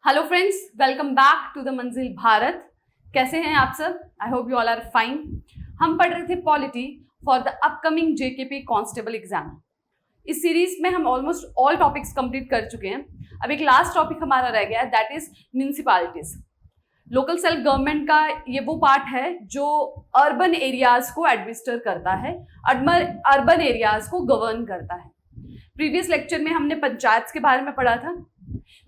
Hello friends, welcome back to the Manzil Bharat. कैसे हैं आप सब? I hope you all are fine. हम पढ़ रहे थे polity for the upcoming JKP constable exam. इस सीरीज में हम ऑलमोस्ट ऑल टॉपिक्स कंप्लीट कर चुके हैं। अब एक लास्ट टॉपिक हमारा रह गया है, that is municipalities. Local self government का ये वो पार्ट है जो अर्बन एरियाज को एडमिनिस्टर करता है, अर्बन एरियाज को गवर्न करता है। प्रीवियस लेक्चर में हमने पंचायत के बारे में पढ़ा था।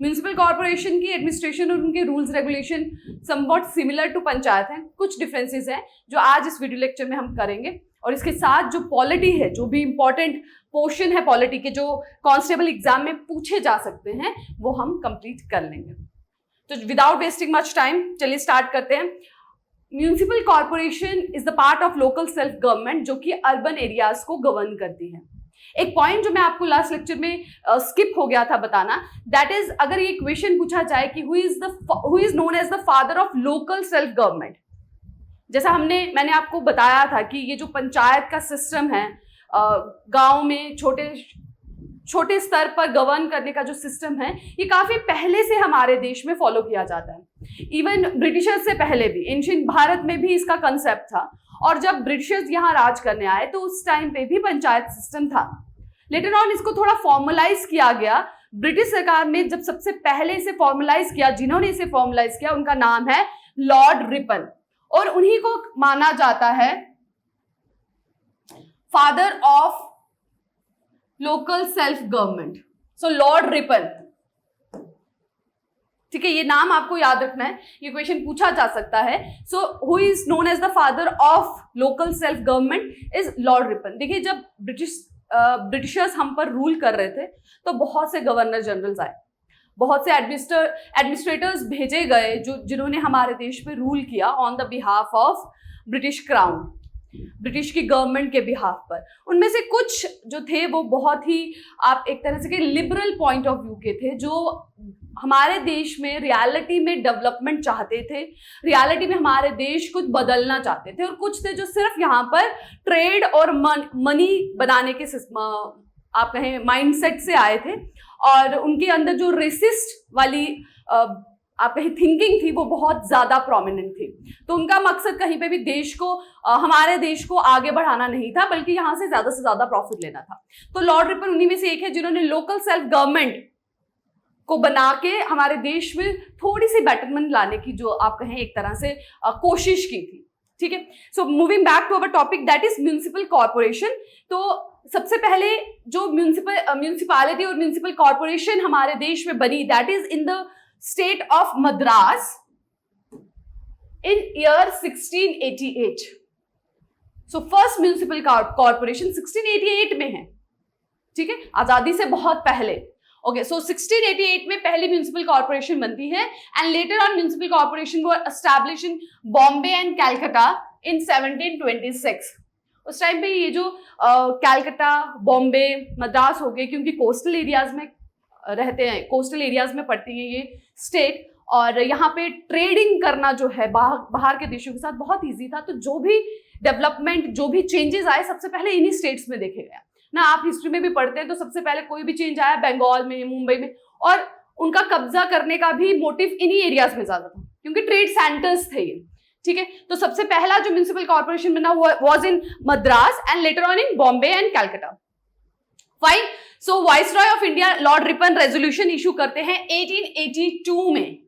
म्यूनिसिपल कॉर्पोरेशन की एडमिनिस्ट्रेशन और उनके rules regulation somewhat similar to panchayat हैं, कुछ डिफरेंसेस हैं जो आज इस वीडियो लेक्चर में हम करेंगे। और इसके साथ जो पॉलिटी है, जो भी इंपॉर्टेंट पोर्शन है पॉलिटी के, जो कांस्टेबल एग्जाम में पूछे जा सकते हैं, वो हम कंप्लीट कर लेंगे। तो विदाउट वेस्टिंग मच टाइम चलिए स्टार्ट करते हैं। Municipal corporation is the part of local self government जो कि अर्बन एरियाज को गवर्न करती है। एक पॉइंट जो मैं आपको लास्ट लेक्चर में स्किप हो गया था बताना, दैट इज अगर ये क्वेश्चन पूछा जाए कि who is known as the father of local self government. जैसा मैंने आपको बताया था कि ये जो पंचायत का सिस्टम है, गांव में छोटे स्तर पर गवर्न करने का जो सिस्टम है, ये काफी पहले से हमारे देश में फॉलो किया जाता है। इवन ब्रिटिशर्स से पहले भी एंशिएंट भारत में भी इसका कंसेप्ट था। और जब ब्रिटिशर्स यहाँ राज करने आए तो उस टाइम पे भी पंचायत सिस्टम था। लेटर ऑन इसको थोड़ा फॉर्मलाइज किया गया। ब्रिटिश सरकार ने जब सबसे पहले इसे फॉर्मलाइज किया, जिन्होंने इसे फॉर्मलाइज किया उनका नाम है लॉर्ड रिपन, और उन्हीं को माना जाता है father of local self government. So Lord Ripon, ठीक है, ये नाम आपको याद रखना है, ये क्वेश्चन पूछा जा सकता है। So who is known as the father of local self government is Lord Ripon. देखिए, जब ब्रिटिशर्स हम पर रूल कर रहे थे तो बहुत से गवर्नर जनरल्स आए, बहुत से एडमिनिस्ट्रेटर्स भेजे गए जिन्होंने हमारे देश पे रूल किया on the behalf of British crown, British की गवर्नमेंट के बिहाफ पर। उनमें से कुछ जो थे वो बहुत ही आप एक तरह से के लिबरल पॉइंट ऑफ व्यू के थे, जो हमारे देश में रियलिटी में डेवलपमेंट चाहते थे, रियलिटी में हमारे देश कुछ बदलना चाहते थे। और कुछ थे जो सिर्फ यहाँ पर ट्रेड और मनी बनाने के आप कहें माइंडसेट से आए थे, और उनके अंदर जो रेसिस्ट वाली आप कहीं थिंकिंग थी वो बहुत ज्यादा प्रोमिनेंट थी। तो उनका मकसद कहीं पे भी देश को, हमारे देश को आगे बढ़ाना नहीं था, बल्कि यहाँ से ज्यादा प्रॉफिट लेना था। तो लॉर्ड रिपन उन्हीं में से एक है जिन्होंने लोकल सेल्फ गवर्नमेंट को बना के हमारे देश में थोड़ी सी बेटरमेंट लाने की, जो आप कहें एक तरह से कोशिश की थी। ठीक है, so moving back to our topic that is municipal corporation. तो सबसे पहले जो म्यूनिसिपैलिटी और म्यूनिसिपल कॉर्पोरेशन हमारे देश में बनी, that is in the state of Madras in year 1688। So first municipal corporation 1688 में है, ठीक है, आजादी से बहुत पहले। ओके, सो 1688 में पहली म्यूनिसिपल कॉर्पोरेशन बनती है, and later on municipal corporation were establish in Bombay and Calcutta in 1726। उस टाइम पे ये जो कैलकाटा, बॉम्बे, मद्रास हो गए, क्योंकि कोस्टल एरियाज में रहते हैं, कोस्टल एरियाज में पड़ती है ये स्टेट, और यहाँ पे ट्रेडिंग करना जो है बाहर के देशों के साथ बहुत ईजी था। तो जो भी डेवलपमेंट, जो भी चेंजेस आए, सबसे पहले इन्हीं स्टेट्स में देखे गए ना। आप हिस्ट्री में भी पढ़ते हैं तो सबसे पहले कोई भी चेंज आया बंगाल में, मुंबई में, और उनका कब्जा करने का भी मोटिव इन्हीं एरियाज में ज्यादा था, क्योंकि ट्रेड सेंटर्स थे ये। ठीक है, तो सबसे पहला जो म्यूनिसिपल कॉर्पोरेशन बना was in Madras and later on in Bombay and Calcutta. Fine, so viceroy of India Lord Ripon resolution issue करते हैं 1882 में,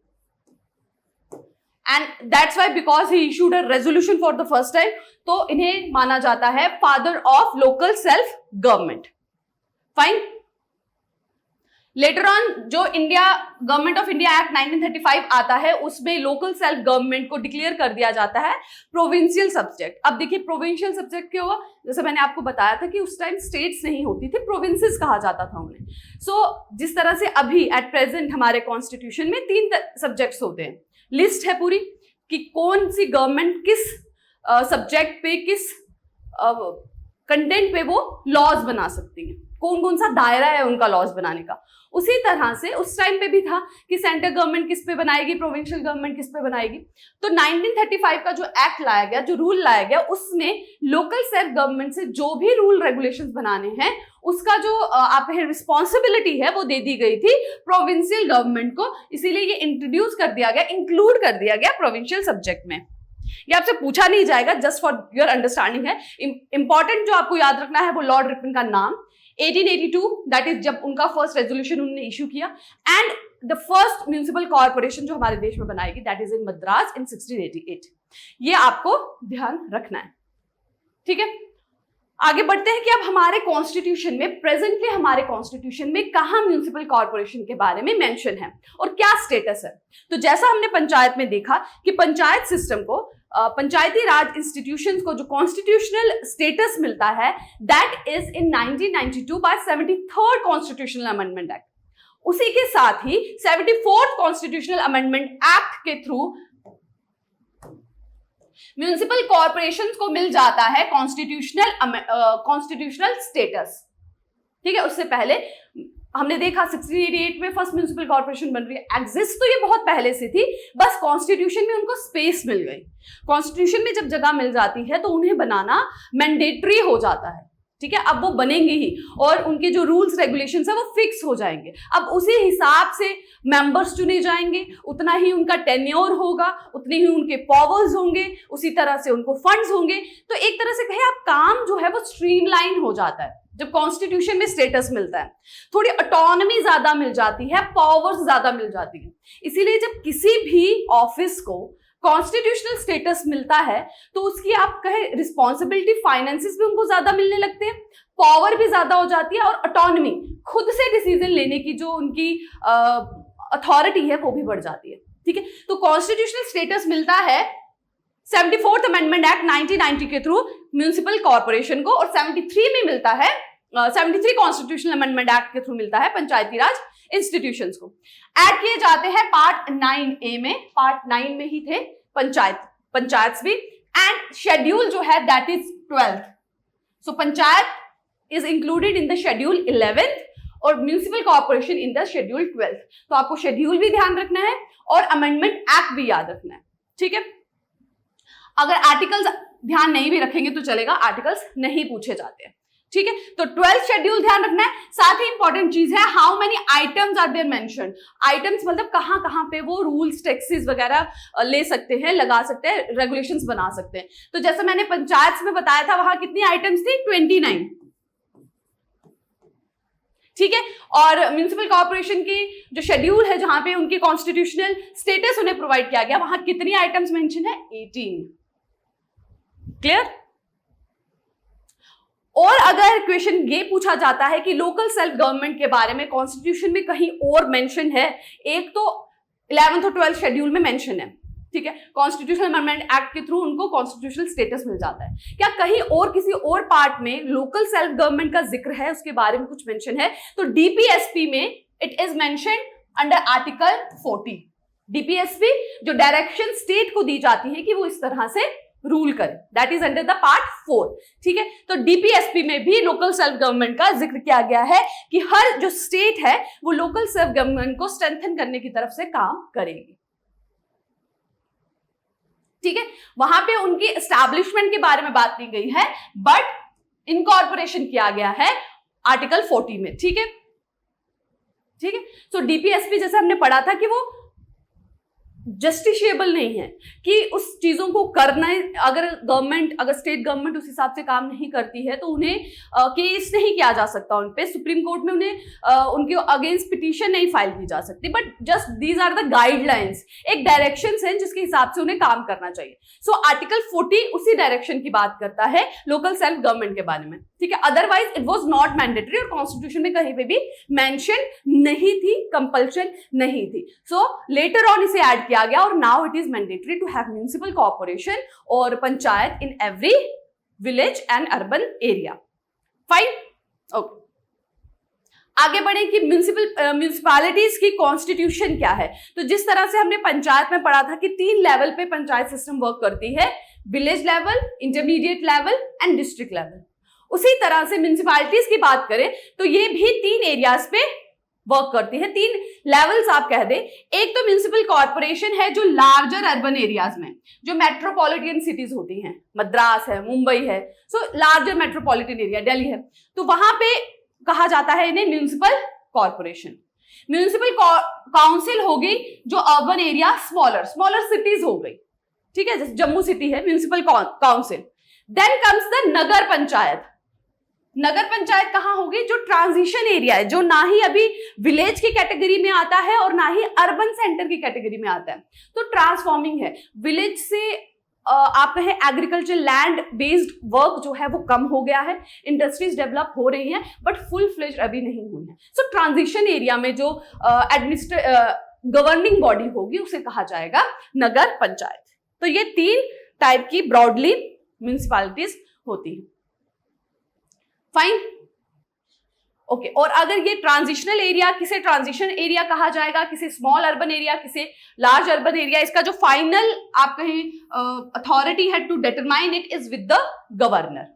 and that's why because he issued a resolution for the first time, तो इन्हें माना जाता है father of local self government. Fine, later on जो India government of India act 1935 आता है, उसमें लोकल सेल्फ गवर्नमेंट को डिक्लेयर कर दिया जाता है प्रोविंशियल सब्जेक्ट। अब देखिए, प्रोविंशियल सब्जेक्ट क्यों हुआ? जैसे मैंने आपको बताया था कि उस टाइम स्टेट्स नहीं होती थी, प्रोविंसेस कहा जाता था उन्हें। सो जिस तरह से अभी एट प्रेजेंट हमारे कॉन्स्टिट्यूशन में 3 सब्जेक्ट्स होते हैं, लिस्ट है पूरी कि कौन सी गवर्नमेंट किस सब्जेक्ट पे, किस कंटेंट पे वो लॉज बना सकती है, कौन कौन सा दायरा है उनका लॉज बनाने का। उसी तरह से उस टाइम पे भी था कि सेंट्रल गवर्नमेंट किस पे बनाएगी, प्रोविंशियल गवर्नमेंट किस पे बनाएगी। तो 1935 का जो एक्ट लाया गया, जो रूल लाया गया, उसमें लोकल सेल्फ गवर्नमेंट से जो भी रूल रेगुलेशंस बनाने हैं उसका जो आप रिस्पॉन्सिबिलिटी है वो दे दी गई थी प्रोविंशियल गवर्नमेंट को। इसीलिए ये इंट्रोड्यूस कर दिया गया, इंक्लूड कर दिया गया प्रोविंशियल सब्जेक्ट में। ये आपसे पूछा नहीं जाएगा, जस्ट फॉर योर अंडरस्टैंडिंग है। इंपॉर्टेंट जो आपको याद रखना है वो लॉर्ड रिपन का नाम, 1882 दैट इज जब उनका फर्स्ट रेजोल्यूशन उन्होंने इशू किया, and the first municipal corporation जो हमारे देश में बनाएगी दैट इज इन मद्रास इन 1688। ये आपको ध्यान रखना है, ठीक है। आगे बढ़ते हैं कि अब हमारे कॉन्स्टिट्यूशन में, प्रेजेंटली हमारे कॉन्स्टिट्यूशन में कहां म्युनिसिपल कॉर्पोरेशन के बारे में मेंशन है और क्या स्टेटस है। तो जैसा हमने पंचायत में देखा कि पंचायत सिस्टम को, पंचायती राज इंस्टीट्यूशंस को जो कॉन्स्टिट्यूशनल स्टेटस मिलता है that is in 1992 by 73rd constitutional amendment act. उसी के साथ ही 74th कॉन्स्टिट्यूशनल अमेंडमेंट एक्ट के थ्रू म्युनिसिपल कॉर्पोरेशंस को मिल जाता है कॉन्स्टिट्यूशनल स्टेटस, ठीक है। उससे पहले हमने देखा 1688 में फर्स्ट म्युनिसिपल कॉर्पोरेशन बन रही है। एग्जिस्ट तो ये बहुत पहले से थी, बस कॉन्स्टिट्यूशन में उनको स्पेस मिल गई। कॉन्स्टिट्यूशन में जब जगह मिल जाती है तो उन्हें बनाना मैंडेटरी हो जाता है, ठीक है। अब वो बनेंगे ही और उनके जो रूल्स रेगुलेशंस है वो फिक्स हो जाएंगे। अब उसी हिसाब से मेंबर्स चुने जाएंगे, उतना ही उनका टेन्योर होगा, उतने ही उनके पावर्स होंगे, उसी तरह से उनको फंड्स होंगे। तो एक तरह से कहे आप काम जो है वो स्ट्रीमलाइन हो जाता है जब कॉन्स्टिट्यूशन में स्टेटस मिलता है। थोड़ी ऑटोनॉमी ज्यादा मिल जाती है, पावर्स ज्यादा मिल जाती है। इसीलिए जब किसी भी ऑफिस को कॉन्स्टिट्यूशनल स्टेटस मिलता है तो उसकी आप कहे रिस्पॉन्सिबिलिटी, फाइनेंसेस भी उनको ज्यादा मिलने लगते हैं, पावर भी ज्यादा हो जाती है और ऑटोनॉमी, खुद से डिसीजन लेने की जो उनकी अथॉरिटी है वो भी बढ़ जाती है, ठीक है। तो कॉन्स्टिट्यूशनल स्टेटस मिलता है 74th अमेंडमेंट एक्ट 1990 के थ्रू म्युनिसिपल कॉर्पोरेशन को, और 73 में मिलता है 73 कॉन्स्टिट्यूशनल अमेंडमेंट एक्ट के थ्रू मिलता है पंचायती राज इंस्टीट्यूशंस को। ऐड किए जाते हैं पार्ट 9A में, पार्ट 9 में ही थे पंचायत भी, एंड शेड्यूल जो है that is 12th। So panchayat is included in the schedule 11th और municipal corporation in the schedule 12th। तो आपको शेड्यूल भी ध्यान रखना है और अमेंडमेंट एक्ट भी याद रखना है, ठीक है। अगर आर्टिकल्स ध्यान नहीं भी रखेंगे तो चलेगा, आर्टिकल्स नहीं पूछे जाते हैं, ठीक है। तो 12th शेड्यूल ध्यान रखना है। साथ ही इंपॉर्टेंट चीज है how many items are there mentioned. Items मतलब कहां कहां पे वो रूल्स, टैक्सेस वगैरह ले सकते हैं, लगा सकते हैं, रेगुलेशंस बना सकते हैं। तो जैसे मैंने पंचायत में बताया था वहां कितनी आइटम्स थी, 29, ठीक है। और म्युनिसिपल कॉर्पोरेशन की जो शेड्यूल है जहां पे उनकी कॉन्स्टिट्यूशनल स्टेटस उन्हें प्रोवाइड किया गया, वहां कितनी आइटम्स मेंशन है, 18। क्लियर। और अगर क्वेश्चन ये पूछा जाता है कि लोकल सेल्फ गवर्नमेंट के बारे में कॉन्स्टिट्यूशन में कहीं और मेंशन है, एक तो 11th और 12th शेड्यूल में मेंशन है, ठीक है, कॉन्स्टिट्यूशनल अमेंडमेंट एक्ट के थ्रू उनको कॉन्स्टिट्यूशनल स्टेटस मिल जाता है। क्या कहीं और किसी और पार्ट में लोकल सेल्फ गवर्नमेंट का जिक्र है, उसके बारे में कुछ मेंशन है? तो डीपीएसपी में it is mentioned under article 40। DPSP जो डायरेक्शन स्टेट को दी जाती है कि वो इस तरह से रूल करे, that is under the part 4, ठीक है। तो डीपीएसपी में भी लोकल सेल्फ गवर्नमेंट का जिक्र किया गया है कि हर जो स्टेट है वो लोकल सेल्फ गवर्नमेंट को स्ट्रेंथन करने की तरफ से काम करेगी, ठीक है। वहां पे उनकी एस्टैब्लिशमेंट के बारे में बात की गई है, बट इनकॉर्पोरेशन किया गया है आर्टिकल 40 में, ठीक है, ठीक है। सो डीपीएसपी जैसे हमने पढ़ा था कि वो जस्टिशिएबल नहीं है कि उस चीजों को करना है। अगर गवर्नमेंट, अगर स्टेट गवर्नमेंट उस हिसाब से काम नहीं करती है तो उन्हें केस नहीं किया जा सकता उन पे, सुप्रीम कोर्ट में उन्हें उनके अगेंस्ट पिटीशन नहीं फाइल की जा सकती, but just these are the guidelines, एक डायरेक्शंस हैं जिसके हिसाब से उन्हें काम करना चाहिए। सो आर्टिकल 40 उसी डायरेक्शन की बात करता है लोकल सेल्फ गवर्नमेंट के बारे में, ठीक है। Otherwise it was not mandatory और कॉन्स्टिट्यूशन में कहीं पे भी मेंशन नहीं थी, कंपल्शन नहीं थी। सो लेटर ऑन इसे ऐड किया गया और now it is mandatory to have municipal corporation और panchayat in every village and urban area. Fine, okay. आगे बढ़े कि म्युनिसिपैलिटीज की कॉन्स्टिट्यूशन क्या है। तो जिस तरह से हमने पंचायत में पढ़ा था कि 3 लेवल पे पंचायत सिस्टम वर्क करती है, village level, intermediate level and district level. उसी तरह से म्यूनिसिपैलिटीज की बात करें तो ये भी 3 एरियाज पे वर्क करती है, 3 लेवल्स आप कह दे। एक तो म्यूनिसिपल कॉर्पोरेशन है जो लार्जर अर्बन एरियाज में, जो मेट्रोपॉलिटन सिटीज होती हैं, मद्रास है, मुंबई है, सो लार्जर मेट्रोपॉलिटन एरिया, दिल्ली है, तो वहां पे कहा जाता है इन्हें म्यूनिसिपल कॉर्पोरेशन। म्यूनिसिपल काउंसिल होगी जो अर्बन एरिया स्मॉलर सिटीज हो गई, ठीक है, जैसे जम्मू सिटी है, municipal council. Then comes the nagar panchayat. नगर पंचायत कहां होगी? जो ट्रांजिशन एरिया है, जो ना ही अभी विलेज की कैटेगरी में आता है और ना ही अर्बन सेंटर की कैटेगरी में आता है, तो ट्रांसफॉर्मिंग है। विलेज से आप कहें एग्रीकल्चर लैंड बेस्ड वर्क जो है वो कम हो गया है, इंडस्ट्रीज डेवलप हो रही हैं बट फुल फ्लेज अभी नहीं हुई है। सो ट्रांजिशन एरिया में जो गवर्निंग बॉडी होगी उसे कहा जाएगा नगर पंचायत। तो ये 3 टाइप की ब्रॉडली म्यूनिसिपैलिटीज होती हैं। Fine, okay. और अगर ये ट्रांजिशनल एरिया, किसे ट्रांजिशन एरिया कहा जाएगा, किसे स्मॉल अर्बन एरिया, किसे लार्ज अर्बन एरिया, इसका जो फाइनल आप कहें अथॉरिटी है to determine it is with the governor,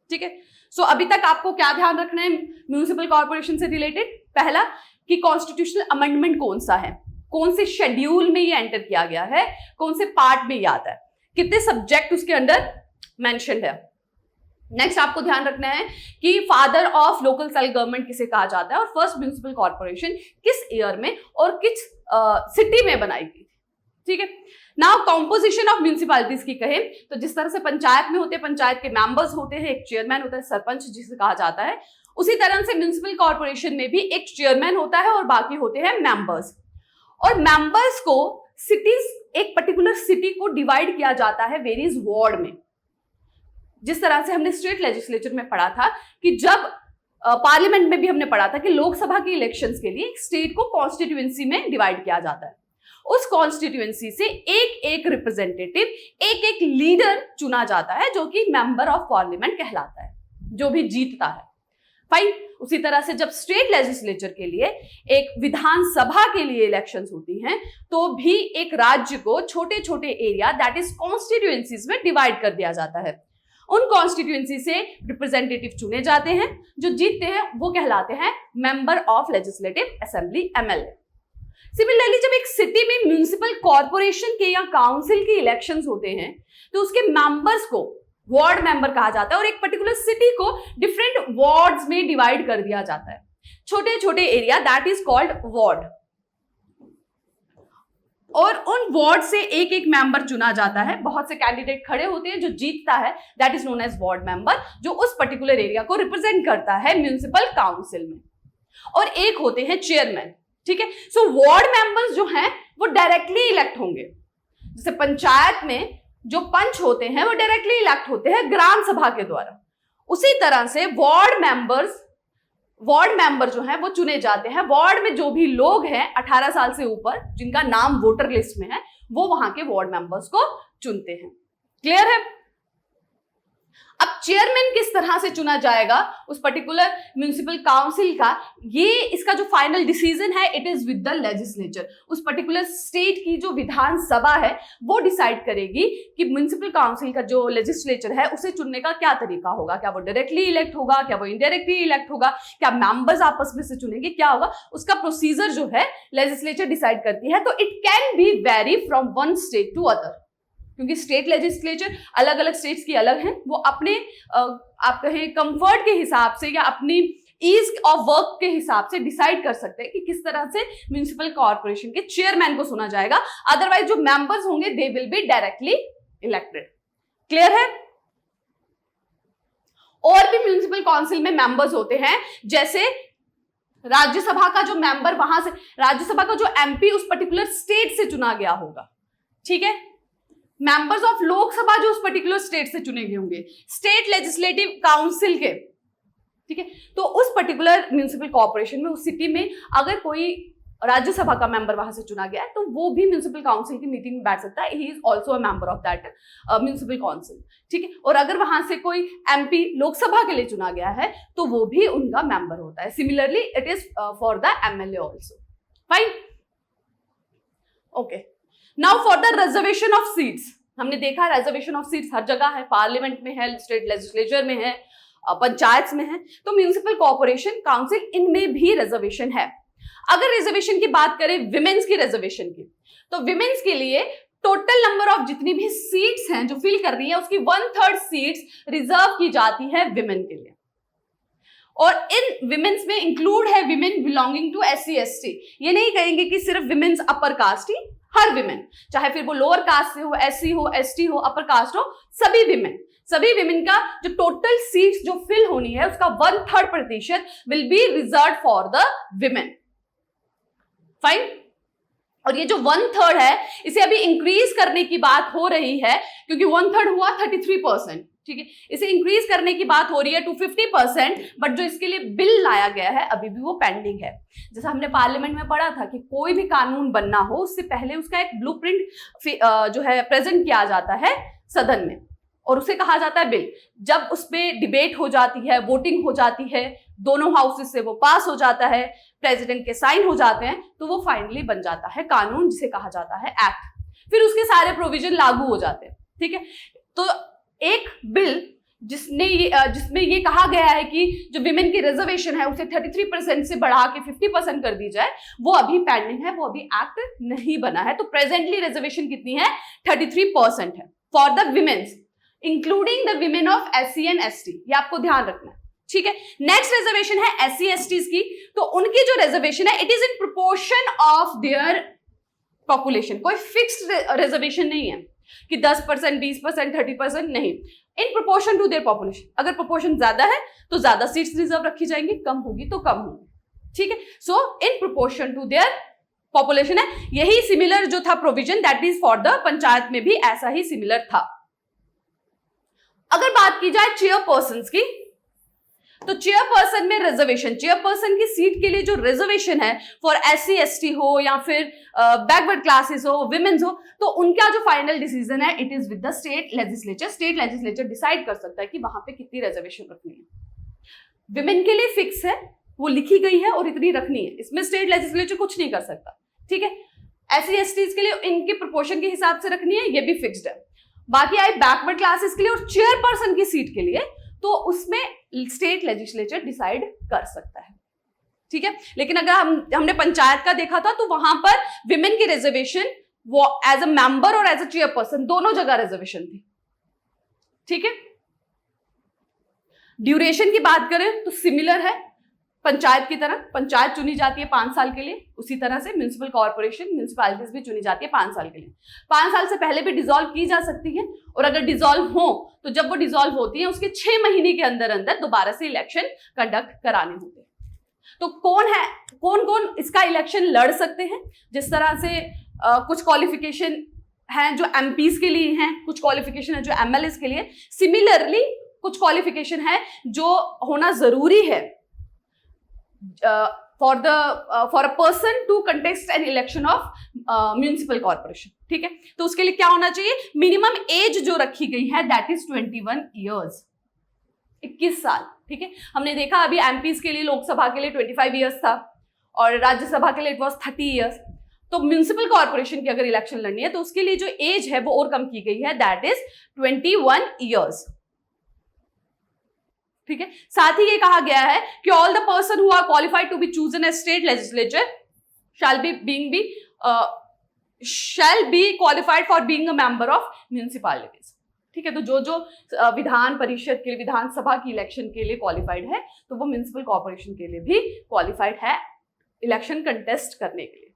ठीक है। सो अभी तक आपको क्या ध्यान रखना है म्यूनिसिपल कॉर्पोरेशन से रिलेटेड? पहला कि कॉन्स्टिट्यूशनल अमेंडमेंट कौन सा है, कौन से शेड्यूल में ये एंटर किया गया है, कौन से पार्ट में ये आता है, कितने सब्जेक्ट उसके अंदर मेंशन्ड है। नेक्स्ट आपको ध्यान रखना है कि father of local self government किसे कहा जाता है और फर्स्ट म्यूनिसिपल कॉर्पोरेशन किस ईयर में और किस सिटी में बनाई गई, ठीक है। नाउ कॉम्पोजिशन ऑफ म्यूनिसिपैलिटीज की कहें तो जिस तरह से पंचायत में होते हैं, पंचायत के मेंबर्स होते हैं, एक चेयरमैन होता है, सरपंच जिसे कहा जाता है, उसी तरह से म्यूनिसिपल कॉर्पोरेशन में भी एक चेयरमैन होता है और बाकी होते हैं मेंबर्स। और मेंबर्स को सिटीज, एक पर्टिकुलर सिटी को डिवाइड किया जाता है वेरियस वार्ड में। जिस तरह से हमने स्टेट लेजिस्लेचर में पढ़ा था कि जब पार्लियामेंट में भी हमने पढ़ा था कि लोकसभा के इलेक्शंस के लिए स्टेट को कॉन्स्टिट्यूएंसी में डिवाइड किया जाता है। उस कॉन्स्टिट्यूएंसी से एक एक रिप्रेजेंटेटिव, एक एक लीडर चुना जाता है जो कि मेंबर ऑफ पार्लियामेंट कहलाता है, जो भी जीतता है। फाइन। उसी तरह से जब स्टेट लेजिस्लेचर के लिए, एक विधानसभा के लिए इलेक्शंस होती हैं तो भी एक राज्य को छोटे छोटे एरिया दैट इज कॉन्स्टिट्यूएंसीज में डिवाइड कर दिया जाता है। उन कॉन्स्टिट्यूएंसी से रिप्रेजेंटेटिव चुने जाते हैं, जो जीतते हैं वो कहलाते हैं member of legislative assembly, MLA. Similarly जब एक सिटी में म्यूनिसिपल कॉर्पोरेशन के या काउंसिल के इलेक्शंस होते हैं तो उसके मेंबर्स को वार्ड मेंबर कहा जाता है और एक पर्टिकुलर सिटी को डिफरेंट वार्ड्स में डिवाइड कर दिया जाता है, छोटे छोटे area, that is called ward. और उन वार्ड से एक एक मेंबर चुना जाता है, बहुत से कैंडिडेट खड़े होते हैं, जो जीतता है that is known as ward member, जो उस पर्टिकुलर एरिया को रिप्रेजेंट करता है म्यूनिसिपल काउंसिल में। और एक होते हैं चेयरमैन, ठीक है। सो वार्ड मेंबर्स जो हैं वो डायरेक्टली इलेक्ट होंगे। जैसे पंचायत में जो पंच होते हैं वो डायरेक्टली इलेक्ट होते हैं ग्राम सभा के द्वारा, उसी तरह से वार्ड मेंबर जो हैं वो चुने जाते हैं। वार्ड में जो भी लोग हैं 18 साल से ऊपर, जिनका नाम वोटर लिस्ट में है, वो वहां के वार्ड मेंबर्स को चुनते हैं। क्लियर है? अब चेयरमैन किस तरह से चुना जाएगा उस पर्टिकुलर म्यूनिसिपल काउंसिल का, ये इसका जो फाइनल डिसीजन है it is with the legislature. उस पर्टिकुलर स्टेट की जो विधानसभा है वो डिसाइड करेगी कि म्यूनिसिपल काउंसिल का जो लेजिस्लेचर है उसे चुनने का क्या तरीका होगा, क्या वो डायरेक्टली इलेक्ट होगा, क्या वो इनडायरेक्टली इलेक्ट होगा, क्या मेंबर्स आपस में से चुनेंगे, क्या होगा, उसका प्रोसीजर जो है लेजिस्लेचर डिसाइड करती है। तो it can be vary from one state to other, क्योंकि स्टेट लेजिस्लेचर अलग अलग स्टेट्स की अलग हैं, वो अपने आप कहें कंफर्ट के हिसाब से या अपनी ईज ऑफ वर्क के हिसाब से डिसाइड कर सकते हैं कि किस तरह से म्यूनिसिपल कॉर्पोरेशन के चेयरमैन को चुना जाएगा। अदरवाइज जो मेंबर्स होंगे they will be directly elected. Clear है? और भी म्यूनिसिपल काउंसिल में मेंबर्स होते हैं, जैसे राज्यसभा का जो मेंबर, वहां से राज्यसभा का जो एमपी उस पर्टिकुलर स्टेट से चुना गया होगा, ठीक है। मेंबर्स ऑफ लोकसभा जो उस पर्टिकुलर स्टेट से चुने गए होंगे, स्टेट लेजिस्लेटिव काउंसिल के, ठीक है। तो उस पर्टिकुलर म्यूनिसिपल कॉर्पोरेशन में, उस सिटी में अगर कोई राज्यसभा का मेंबर वहां से चुना गया है तो वो भी म्यूनिसिपल काउंसिल की मीटिंग में बैठ सकता है। He is also a member of that municipal council, ठीक है। और अगर वहां से कोई एमपी लोकसभा के लिए चुना गया है तो वो भी उनका मेंबर होता है। Similarly it is for the MLA also. Fine, okay. Now for the reservation of seats, हमने देखा रिजर्वेशन ऑफ सीट्स हर जगह है, पार्लियामेंट में है, स्टेट लेजिस्लेचर में है, पंचायत में है, तो म्यूनिसिपल कॉर्पोरेशन काउंसिल इनमें भी रिजर्वेशन है। अगर रिजर्वेशन की बात करें विमेन्स की रिजर्वेशन की, तो विमेन्स के लिए टोटल नंबर ऑफ जितनी भी सीट्स हैं जो फिल कर रही है उसकी 1/3 सीट्स रिजर्व की जाती है विमेन के लिए। और इन विमेन्स में इंक्लूड है women belonging to SC ST। ये नहीं कहेंगे कि सिर्फ विमेन्स अपर कास्ट ही, हर विमेन, चाहे फिर वो लोअर कास्ट से हो, SC हो, ST हो, अपर कास्ट हो, सभी विमेन का जो टोटल सीट्स जो फिल होनी है उसका 1/3% will be reserve for the women. Fine. और ये जो 1/3 है इसे अभी इंक्रीज करने की बात हो रही है, क्योंकि 1/3 हुआ 33%, ठीक है, इसे इंक्रीज करने की बात हो रही है टू 50%, बट जो इसके लिए बिल लाया गया है अभी भी वो पेंडिंग है। जैसा हमने पार्लियामेंट में पढ़ा था कि कोई भी कानून बनना हो उससे पहले उसका एक ब्लूप्रिंट जो है प्रेजेंट किया जाता है सदन में, और उसे कहा जाता है बिल। जब उस पर डिबेट हो जाती है, वोटिंग हो जाती है, दोनों हाउसेस से वो पास हो जाता है, प्रेसिडेंट के साइन हो जाते हैं, तो वो फाइनली बन जाता है कानून, जिसे कहा जाता है एक्ट। फिर उसके सारे प्रोविजन लागू हो जाते हैं, ठीक है। तो एक बिल जिसमें ये कहा गया है कि जो विमेन की रिजर्वेशन है उसे 33% से बढ़ा के 50% कर दी जाए, वो अभी पेंडिंग है, वो अभी एक्ट नहीं बना है। तो प्रेजेंटली रिजर्वेशन कितनी है? 33% है for the women's, including the women of SC and ST। ये आपको ध्यान रखना है, ठीक है। नेक्स्ट रिजर्वेशन है SC STs की, तो उनकी जो रिजर्वेशन है it is in proportion of their population. कोई फिक्स्ड रिजर्वेशन नहीं है कि 10%, 20%, 30%, नहीं, in proportion to their population. अगर प्रोपोर्शन ज्यादा है तो ज्यादा सीट्स रिजर्व रखी जाएंगी, कम होगी तो कम होगी, ठीक है। So in proportion to their population है। यही सिमिलर जो था provision that is for the panchayat में भी ऐसा ही सिमिलर था। अगर बात की जाए चेयरपर्सन की, तो चेयरपर्सन में रिजर्वेशन, चेयरपर्सन की सीट के लिए जो रिजर्वेशन है फॉर SC ST हो या फिर बैकवर्ड क्लासेस हो, विमेन्स हो, तो उनका जो फाइनल डिसीजन है it is with the state legislature. State legislature decide कर सकता है कि वहां पे कितनी रिजर्वेशन रखनी है। विमेन के लिए फिक्स है, वो लिखी गई है और इतनी रखनी है, इसमें स्टेट लेजिस्लेचर कुछ नहीं कर सकता, ठीक है। SC STs के लिए इनके प्रोपोर्शन के हिसाब से रखनी है, ये भी फिक्स्ड है। बाकी आए बैकवर्ड क्लासेस के लिए और चेयरपर्सन की सीट के लिए, तो उसमें स्टेट लेजिस्लेचर डिसाइड कर सकता है, ठीक है। लेकिन अगर हमने पंचायत का देखा था तो वहां पर विमेन की रिजर्वेशन वो एज अ मेंबर और एज अ चेयरपर्सन दोनों जगह रिजर्वेशन थी, ठीक है। ड्यूरेशन की बात करें तो सिमिलर है पंचायत की तरह। पंचायत चुनी जाती है 5 साल के लिए, उसी तरह से म्युनिसिपल कॉर्पोरेशन, म्युनिसिपैलिटीज भी चुनी जाती है 5 साल के लिए। 5 साल से पहले भी डिसॉल्व की जा सकती है, और अगर डिसॉल्व हो तो जब वो डिसॉल्व होती है उसके 6 महीने के अंदर अंदर दोबारा से इलेक्शन कंडक्ट कराने होते हैं। तो कौन कौन इसका इलेक्शन लड़ सकते हैं? जिस तरह से कुछ क्वालिफिकेशन हैं जो MPs के लिए हैं, कुछ क्वालिफिकेशन है जो MLAs के लिए, सिमिलरली कुछ क्वालिफिकेशन है जो होना जरूरी है for a person to contest an election of municipal corporation, ठीक है। तो उसके लिए क्या होना चाहिए? मिनिमम एज जो रखी गई है दैट इज 21 ईयर्स, 21 साल, ठीक है। हमने देखा अभी MPs के लिए, लोकसभा के लिए 25 ईयर्स था और राज्यसभा के लिए इट वॉज 30 ईयर्स। तो म्युनिसिपल कॉर्पोरेशन की अगर इलेक्शन लड़नी है तो उसके लिए जो एज है वो और कम की गई है, दैट इज 21 ईयर्स, ठीक है। साथ ही ये कहा गया है कि all the person who are qualified to be chosen as state legislature shall be qualified for being a member of municipalities, ठीक है। तो जो विधान परिषद के लिए, विधानसभा की इलेक्शन के लिए क्वालिफाइड है तो वो म्युनिसिपल कॉर्पोरेशन के लिए भी क्वालिफाइड है इलेक्शन कंटेस्ट करने के लिए।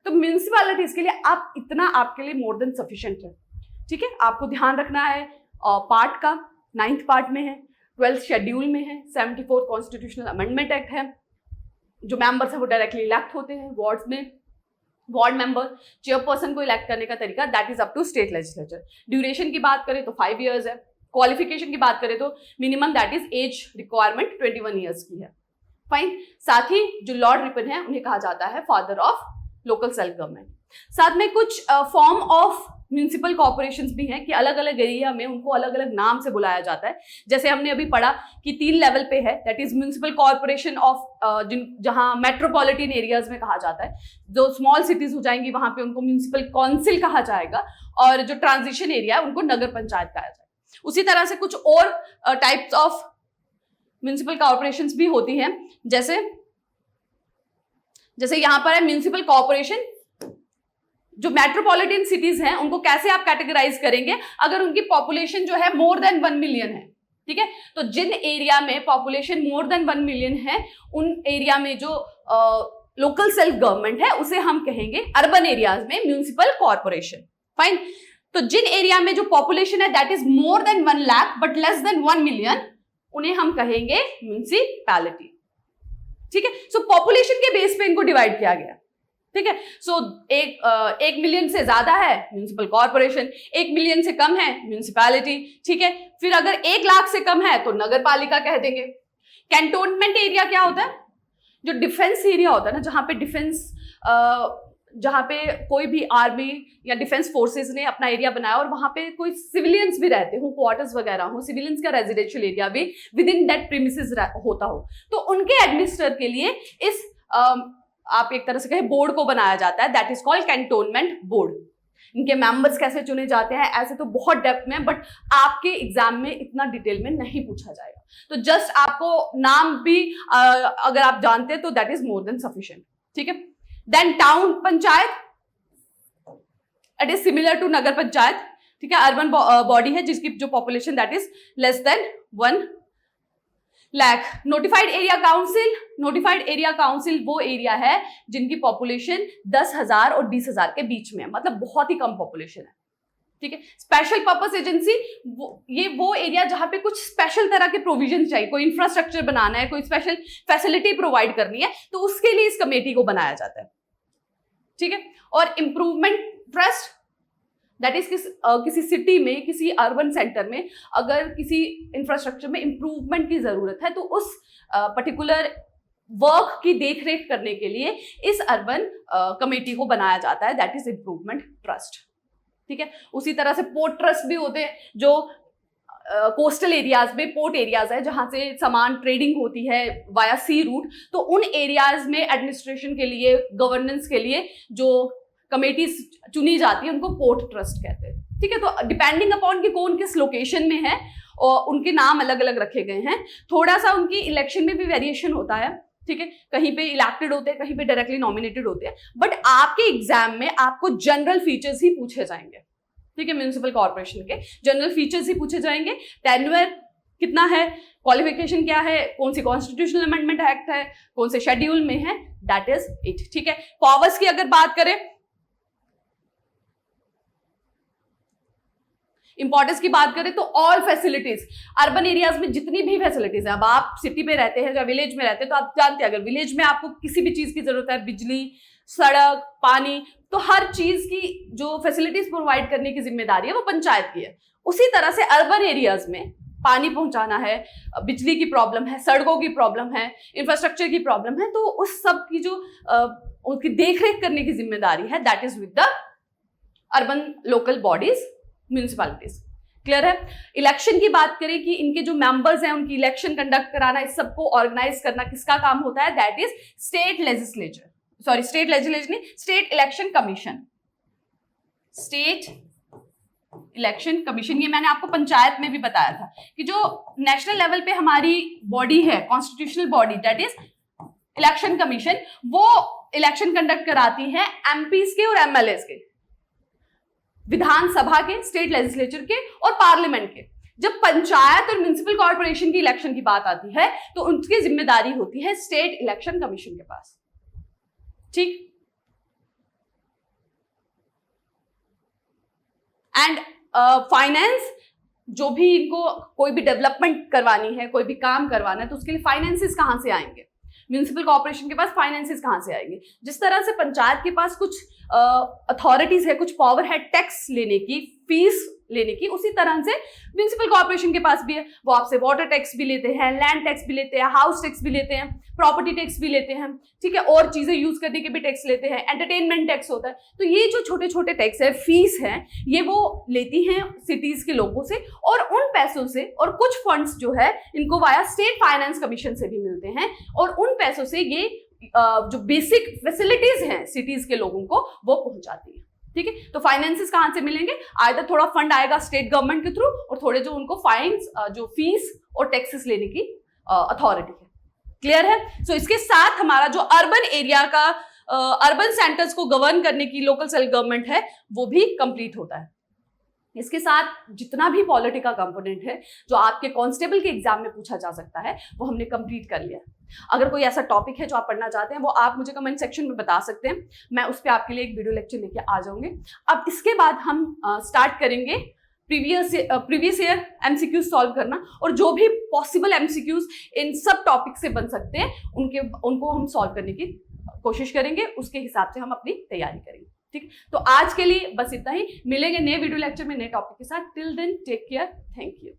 तो म्युनिसिपैलिटीज के लिए आप इतना आपके लिए मोर देन सफिशिएंट है, ठीक है। आपको ध्यान रखना है पार्ट का 9th पार्ट में है, 12th शेड्यूल में है, 74th कॉन्स्टिट्यूशनल अमेंडमेंट एक्ट है। जो मेंबर्स है वो डायरेक्टली इलेक्ट होते हैं वार्ड्स में, वार्ड मेंबर। चेयरपर्सन को इलेक्ट करने का तरीका that is up to state legislature. Duration की बात करें तो 5 ईयर्स है। क्वालिफिकेशन की बात करें तो minimum that is age requirement 21 years की है, फाइन। साथ ही जो लॉर्ड रिपन है उन्हें कहा जाता है father of local self government. साथ में कुछ फॉर्म ऑफ म्यूनिसिपल कॉर्पोरेशंस भी हैं कि अलग अलग एरिया में उनको अलग अलग नाम से बुलाया जाता है। जैसे हमने अभी पढ़ा कि 3 लेवल पे है, that is municipal corporation of जहां मेट्रोपॉलिटन एरियाज में कहा जाता है, जो स्मॉल सिटीज हो जाएंगी वहां पे उनको म्यूनिसिपल काउंसिल कहा जाएगा, और जो ट्रांजिशन एरिया है उनको नगर पंचायत कहा जाएगा। उसी तरह से कुछ और टाइप्स ऑफ म्यूनिसिपल कॉर्पोरेशंस भी होती हैं, जैसे यहां पर है म्यूनिसिपल कॉर्पोरेशन। जो मेट्रोपॉलिटन सिटीज हैं उनको कैसे आप कैटेगराइज करेंगे, अगर उनकी पॉपुलेशन जो है मोर देन 1 मिलियन है, ठीक है, तो जिन एरिया में पॉपुलेशन मोर देन 1 मिलियन है उन एरिया में जो लोकल सेल्फ गवर्नमेंट है उसे हम कहेंगे अर्बन एरियाज में म्यूनिसिपल कॉर्पोरेशन। फाइन। तो जिन एरिया में जो पॉपुलेशन है that is more then 1 lakh but less than 1 million, उन्हें हम कहेंगे म्यूनिसिपैलिटी। ठीक है, सो पॉपुलेशन के बेस पे इनको डिवाइड किया गया। ठीक है, सो 1 मिलियन से ज्यादा है म्यूनिसिपल कॉर्पोरेशन, 1 मिलियन से कम है म्यूनिसिपैलिटी। ठीक है, फिर अगर 1 लाख से कम है तो नगर पालिका कह देंगे। कैंटोनमेंट एरिया क्या होता है? जो डिफेंस एरिया होता है ना, जहां पे कोई भी आर्मी या डिफेंस फोर्सेस ने अपना एरिया बनाया और वहां पे कोई सिविलियंस भी रहते हो, क्वार्टर्स वगैरह हो, सिविलियंस का रेजिडेंशियल एरिया भी विद इन दैट प्रीमिसेस होता हो, तो उनके एडमिनिस्टर के लिए इस आप एक तरह से कहें बोर्ड को बनाया जाता है, that is called cantonment board. इनके मेंबर्स कैसे चुने जाते हैं ऐसे तो बहुत डेप्थ में, बट आपके एग्जाम में इतना डिटेल में नहीं पूछा जाएगा, तो जस्ट आपको नाम भी अगर आप जानते हैं तो that is more than sufficient. ठीक है, then town panchayat, it is similar to nagar panchayat. ठीक है, अर्बन बॉडी है जिसकी जो population that is less than 1 lakh. Notified area council, notified area council वो एरिया है जिनकी पॉपुलेशन 10,000 और 20,000 के बीच में है, मतलब बहुत ही कम पॉपुलेशन है। ठीक है, स्पेशल पर्पस एजेंसी, ये वो एरिया जहां पे कुछ स्पेशल तरह के प्रोविजन चाहिए, कोई इंफ्रास्ट्रक्चर बनाना है, कोई स्पेशल फैसिलिटी प्रोवाइड करनी है, तो उसके लिए इस कमेटी को बनाया जाता है। ठीक है, और इंप्रूवमेंट ट्रस्ट, दैट इज किसी सिटी में, किसी अर्बन सेंटर में अगर किसी इंफ्रास्ट्रक्चर में इंप्रूवमेंट की जरूरत है तो उस पर्टिकुलर वर्क की देखरेख करने के लिए इस अर्बन कमेटी को बनाया जाता है, दैट इज इंप्रूवमेंट ट्रस्ट। ठीक है, उसी तरह से पोर्ट ट्रस्ट भी होते हैं, जो कोस्टल एरियाज में पोर्ट एरियाज है जहां से सामान ट्रेडिंग होती है वाया सी रूट, तो उन एरियाज में एडमिनिस्ट्रेशन के लिए, गवर्नेंस के लिए जो कमेटीज चुनी जाती है उनको पोर्ट ट्रस्ट कहते हैं। ठीक है, तो डिपेंडिंग अपॉन कि कौन किस लोकेशन में है और उनके नाम अलग अलग रखे गए हैं। थोड़ा सा उनकी इलेक्शन में भी वेरिएशन होता है। ठीक है, कहीं पे इलेक्टेड होते हैं, कहीं पे डायरेक्टली नॉमिनेटेड होते हैं, बट आपके एग्जाम में आपको जनरल फीचर्स ही पूछे जाएंगे। ठीक है, म्यूनिसिपल कॉर्पोरेशन के जनरल फीचर्स ही पूछे जाएंगे। टेन्योर कितना है, क्वालिफिकेशन क्या है, कौन सी कॉन्स्टिट्यूशनल अमेंडमेंट एक्ट है, कौन से शेड्यूल में है, दैट इज इट। ठीक है, पावर्स की अगर बात करें, इंपॉर्टेंस की बात करें तो ऑल फैसिलिटीज, अर्बन एरियाज में जितनी भी फैसिलिटीज है, अब आप सिटी में रहते हैं या विलेज में रहते हैं तो आप जानते हैं अगर विलेज में आपको किसी भी चीज की जरूरत है, बिजली, सड़क, पानी, तो हर चीज की जो फैसिलिटीज प्रोवाइड करने की जिम्मेदारी है वो पंचायत की है। उसी तरह से अर्बन एरियाज में पानी पहुंचाना है, बिजली की प्रॉब्लम है, सड़कों की प्रॉब्लम है, इंफ्रास्ट्रक्चर की प्रॉब्लम है, तो उस सब की जो उनकी देखरेख करने की जिम्मेदारी है that is with the urban local bodies, municipalities. Clear है? इलेक्शन की बात करें कि इनके जो मेंबर्स हैं उनकी इलेक्शन कंडक्ट कराना, इस सबको ऑर्गेनाइज करना किसका काम होता है, that is state legislature, sorry state legislature नहीं, state election commission, state election commission. ये मैंने आपको पंचायत में भी बताया था कि जो नेशनल लेवल पे हमारी बॉडी है, constitutional body, that is election commission, वो इलेक्शन कंडक्ट कराती है एमपीज के और एमएलएस के, विधानसभा के, स्टेट लेजिस्लेचर के और पार्लियामेंट के। जब पंचायत और म्युनिसिपल कॉर्पोरेशन की इलेक्शन की बात आती है तो उनकी जिम्मेदारी होती है स्टेट इलेक्शन कमीशन के पास। ठीक, एंड फाइनेंस, जो भी इनको कोई भी डेवलपमेंट करवानी है, कोई भी काम करवाना है, तो उसके लिए फाइनेंसेस कहां से आएंगे, म्युनिसिपल कॉर्पोरेशन के पास फाइनेंसेस कहां से आएंगे। जिस तरह से पंचायत के पास कुछ अथॉरिटीज है, कुछ पावर है टैक्स लेने की, फीस लेने की, उसी तरह से म्युनिसिपल कॉर्पोरेशन के पास भी है। वो आपसे वाटर टैक्स भी लेते हैं, लैंड टैक्स भी लेते हैं, हाउस टैक्स भी लेते हैं, प्रॉपर्टी टैक्स भी लेते हैं, ठीक है, और चीजें यूज करने के भी टैक्स लेते हैं, एंटरटेनमेंट टैक्स होता है। तो ये जो छोटे छोटे टैक्स है, फीस है, ये वो लेती हैं सिटीज के लोगों से, और उन पैसों से, और कुछ फंड्स जो है इनको वाया स्टेट फाइनेंस कमीशन से भी मिलते हैं, और उन पैसों से ये जो बेसिक फैसिलिटीज हैं सिटीज के लोगों को वो पहुंचाती है, ठीक है। तो फाइनेंसेस कहां से मिलेंगे? आइदर थोड़ा फंड आएगा स्टेट गवर्नमेंट के थ्रू, और थोड़े जो उनको फाइन्स, जो फीस और टैक्सेस लेने की अथॉरिटी है। क्लियर है? सो इसके साथ हमारा जो अर्बन एरिया का, अर्बन सेंटर्स को गवर्न करने की लोकल सेल्फ गवर्नमेंट है, वो भी कंप्लीट होता है। इसके साथ जितना भी पॉलिटी का कंपोनेंट है जो आपके कांस्टेबल के एग्जाम में पूछा जा सकता है, वो हमने कंप्लीट कर लिया। अगर कोई ऐसा टॉपिक है जो आप पढ़ना चाहते हैं, वो आप मुझे कमेंट सेक्शन में बता सकते हैं, मैं उस पर आपके लिए एक वीडियो लेक्चर लेके आ जाऊंगी। अब इसके बाद हम स्टार्ट करेंगे प्रीवियस ईयर एमसीक्यूज सॉल्व करना, और जो भी पॉसिबल एमसीक्यूज इन सब टॉपिक से बन सकते हैं उनको हम सॉल्व करने की कोशिश करेंगे, उसके हिसाब से हम अपनी तैयारी करेंगे, ठीक। तो आज के लिए बस इतना ही, मिलेंगे नए वीडियो लेक्चर में नए टॉपिक के साथ। Till then take care, thank you.